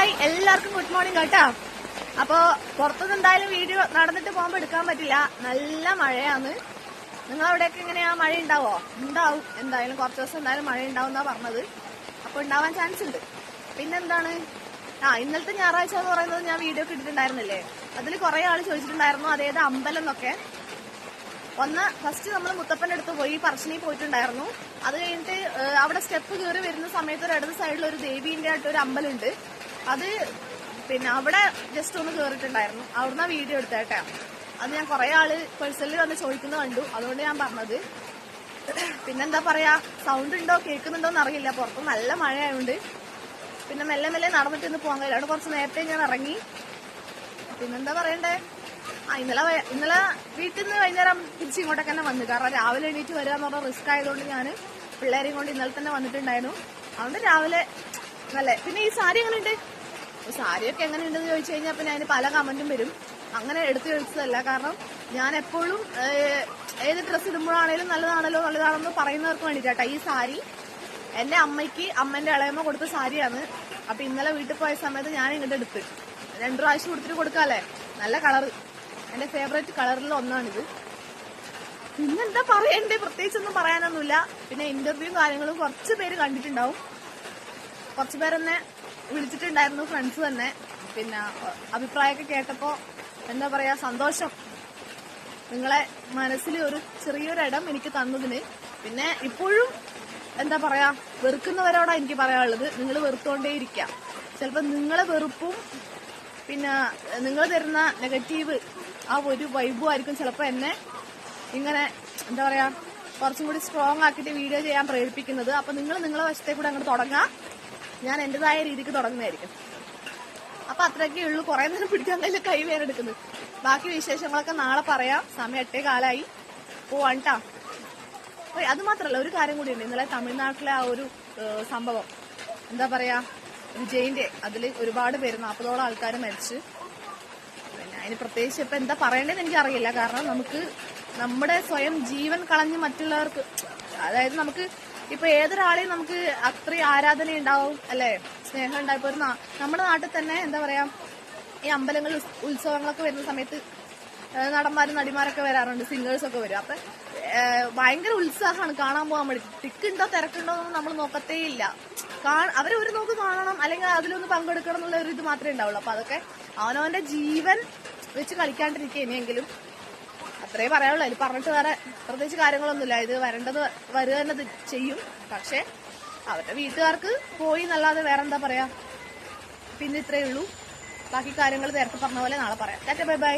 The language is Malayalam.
ഹായ്, എല്ലാവർക്കും ഗുഡ് മോർണിംഗ് കേട്ടോ. അപ്പോ പുറത്തുനിന്ന് എന്തായാലും വീഡിയോ നടന്നിട്ട് പോകുമ്പോ എടുക്കാൻ പറ്റില്ല, നല്ല മഴയാണ്. നിങ്ങളവിടെയൊക്കെ എങ്ങനെയാ, മഴ ഉണ്ടാവോ? ഉണ്ടാവും, എന്തായാലും കുറച്ച് ദിവസം എന്തായാലും മഴ ഉണ്ടാവും എന്നാ പറഞ്ഞത്. അപ്പൊ ഉണ്ടാവാൻ ചാൻസ് ഉണ്ട്. പിന്നെന്താണ്, ഇന്നലത്തെ ഞായറാഴ്ച എന്ന് പറയുന്നത് ഞാൻ വീഡിയോ ഒക്കെ ഇട്ടിട്ടുണ്ടായിരുന്നില്ലേ, അതിൽ കുറെ ആള് ചോദിച്ചിട്ടുണ്ടായിരുന്നു അതേത് അമ്പലം എന്നൊക്കെ. ഫസ്റ്റ് നമ്മൾ മുത്തപ്പന്റെ അടുത്ത് പോയി പറശ്ശിനി പോയിട്ടുണ്ടായിരുന്നു. അത് കഴിഞ്ഞിട്ട് അവിടെ സ്റ്റെപ്പ് കയറി വരുന്ന സമയത്ത് ഒരു ഇടത് സൈഡിൽ ഒരു ദേവീന്റെ ആയിട്ട് ഒരു അമ്പലമുണ്ട്. അത് പിന്നെ അവിടെ ജസ്റ്റ് ഒന്ന് കയറിയിട്ടുണ്ടായിരുന്നു. അവിടുന്ന് വീഡിയോ എടുത്തേട്ടാ. അത് ഞാൻ കുറെ ആള് പേഴ്സണലി വന്ന് ചോദിക്കുന്നത് കണ്ടു, അതുകൊണ്ട് ഞാൻ പറഞ്ഞത്. പിന്നെന്താ പറയാ, സൗണ്ട് ഉണ്ടോ കേൾക്കുന്നുണ്ടോ എന്ന് അറിയില്ല, പുറത്ത് നല്ല മഴ ആയതുകൊണ്ട്. പിന്നെ മെല്ലെ മെല്ലെ നടന്നിട്ട് ഇന്ന് പോകാൻ കഴിയില്ല, അവിടെ കുറച്ച് നേരത്തെ ഞാൻ ഇറങ്ങി. പിന്നെന്താ പറയണ്ടേ, ഇന്നലെ വീട്ടിൽ നിന്ന് വൈകുന്നേരം തിരിച്ച് ഇങ്ങോട്ടൊക്കെ തന്നെ വന്നു. കാരണം രാവിലെ എണീറ്റ് വരിക എന്ന് പറഞ്ഞാൽ റിസ്ക് ആയതുകൊണ്ട് ഞാൻ പിള്ളേരെയും കൊണ്ട് ഇന്നലെ തന്നെ വന്നിട്ടുണ്ടായിരുന്നു. അതുകൊണ്ട് രാവിലെ നല്ല. പിന്നെ ഈ സാരി എങ്ങനെയുണ്ട്, സാരിയൊക്കെ എങ്ങനെയുണ്ടെന്ന് ചോദിച്ചു കഴിഞ്ഞാൽ പിന്നെ അതിന് പല കമന്റും വരും. അങ്ങനെ എടുത്തു ചോദിച്ചതല്ല, കാരണം ഞാൻ എപ്പോഴും ഏത് ഡ്രസ്സ് ഇടുമ്പോഴാണേലും നല്ലതാണെന്ന് പറയുന്നവർക്ക് വേണ്ടിയിട്ടാ. ഈ സാരി എന്റെ അമ്മയ്ക്ക് അമ്മന്റെ ഇളയമ്മ കൊടുത്ത സാരിയാണ്. അപ്പൊ ഇന്നലെ വീട്ടിൽ പോയ സമയത്ത് ഞാൻ ഇങ്ങോട്ട് എടുത്ത് 2 പ്രാവശ്യം കൊടുത്തിട്ട് കൊടുക്കാല്ലേ. നല്ല കളർ, എന്റെ ഫേവറേറ്റ് കളറിൽ ഒന്നാണിത്. പിന്നെന്താ പറയണ്ടേ, പ്രത്യേകിച്ചൊന്നും പറയാനൊന്നുമില്ല. പിന്നെ ഇന്റർവ്യൂ കാര്യങ്ങളും കുറച്ച് പേര് കണ്ടിട്ടുണ്ടാവും, കുറച്ച് പേരെന്നെ വിളിച്ചിട്ടുണ്ടായിരുന്നു, ഫ്രണ്ട്സ് തന്നെ. പിന്നെ അഭിപ്രായമൊക്കെ കേട്ടപ്പോ എന്താ പറയാ, സന്തോഷം. നിങ്ങളെ മനസ്സിൽ ഒരു ചെറിയൊരിടം എനിക്ക് തന്നതിന്. പിന്നെ ഇപ്പോഴും എന്താ പറയാ, വെറുക്കുന്നവരോടാ എനിക്ക് പറയാനുള്ളത്, നിങ്ങൾ വെറുത്തോണ്ടേയിരിക്കാം. ചിലപ്പോ നിങ്ങളെ വെറുപ്പും പിന്നെ നിങ്ങൾ തരുന്ന നെഗറ്റീവ് ആ ഒരു വൈബും ആയിരിക്കും ചിലപ്പോൾ എന്നെ ഇങ്ങനെ എന്താ പറയാ കുറച്ചും കൂടി സ്ട്രോങ് ആക്കിയിട്ട് വീഡിയോ ചെയ്യാൻ പ്രേരിപ്പിക്കുന്നത്. അപ്പൊ നിങ്ങളെ വശത്തെ കൂടെ അങ്ങോട്ട് തുടങ്ങാം, ഞാൻ എന്റേതായ രീതിക്ക് തുടങ്ങുന്നതായിരിക്കും. അപ്പൊ അത്രയൊക്കെ ഉള്ളൂ, കുറെ നേരം പിടിക്കാൻ കഴിയില്ല, കൈ വേറെടുക്കുന്നത്. ബാക്കി വിശേഷങ്ങളൊക്കെ നാളെ പറയാം. സമയം 8:15 പോവാണ്ടാ. അത് മാത്രല്ല, ഒരു കാര്യം കൂടി ഉണ്ട്. ഇന്നലെ തമിഴ്നാട്ടിലെ ആ ഒരു സംഭവം എന്താ പറയാ, വിജയിന്റെ അതിൽ ഒരുപാട് പേര് 40ഓളം ആൾക്കാർ മരിച്ചു. പിന്നെ അതിന് പ്രത്യേകിച്ച് ഇപ്പൊ എന്താ പറയേണ്ടതെന്ന് എനിക്കറിയില്ല. കാരണം നമുക്ക് നമ്മുടെ സ്വയം ജീവൻ കളഞ്ഞ് മറ്റുള്ളവർക്ക്, അതായത് നമുക്ക് ഇപ്പൊ ഏതൊരാളെയും നമുക്ക് അത്രയും ആരാധന ഉണ്ടാവും അല്ലെ, സ്നേഹം ഉണ്ടാവും. ഇപ്പൊ നമ്മുടെ നാട്ടിൽ തന്നെ എന്താ പറയാ, ഈ അമ്പലങ്ങളിൽ ഉത്സവങ്ങളൊക്കെ വരുന്ന സമയത്ത് നടന്മാരും നടിമാരൊക്കെ വരാറുണ്ട്, സിംഗേഴ്സ് ഒക്കെ വരും. അപ്പൊ ഭയങ്കര ഉത്സാഹമാണ് കാണാൻ പോകാൻ വേണ്ടി. തിക്കുണ്ടോ തിരക്കുണ്ടോ എന്നൊന്നും നമ്മൾ നോക്കത്തേ ഇല്ല. അവരെ ഒരു നോക്ക് കാണണം, അല്ലെങ്കിൽ അതിലൊന്ന് പങ്കെടുക്കണം എന്നുള്ള ഒരു ഇത് മാത്രമേ ഉണ്ടാവുള്ളൂ. അപ്പൊ അതൊക്കെ അവനവന്റെ ജീവൻ വെച്ച് കളിക്കാണ്ടിരിക്കുക. ഇനിയെങ്കിലും അത്രേ പറയാനുള്ളൂ. അതിൽ പറഞ്ഞിട്ട് വേറെ പ്രത്യേകിച്ച് കാര്യങ്ങളൊന്നുമില്ല. ഇത് വരിക തന്നെ ചെയ്യും. പക്ഷെ അവരുടെ വീട്ടുകാർക്ക് പോയി എന്നല്ലാതെ വേറെന്താ പറയാ. പിന്നെ ഇത്രയേ ഉള്ളൂ. ബാക്കി കാര്യങ്ങൾ നേരത്തെ പറഞ്ഞ പോലെ നാളെ പറയാം. Tata, bye bye.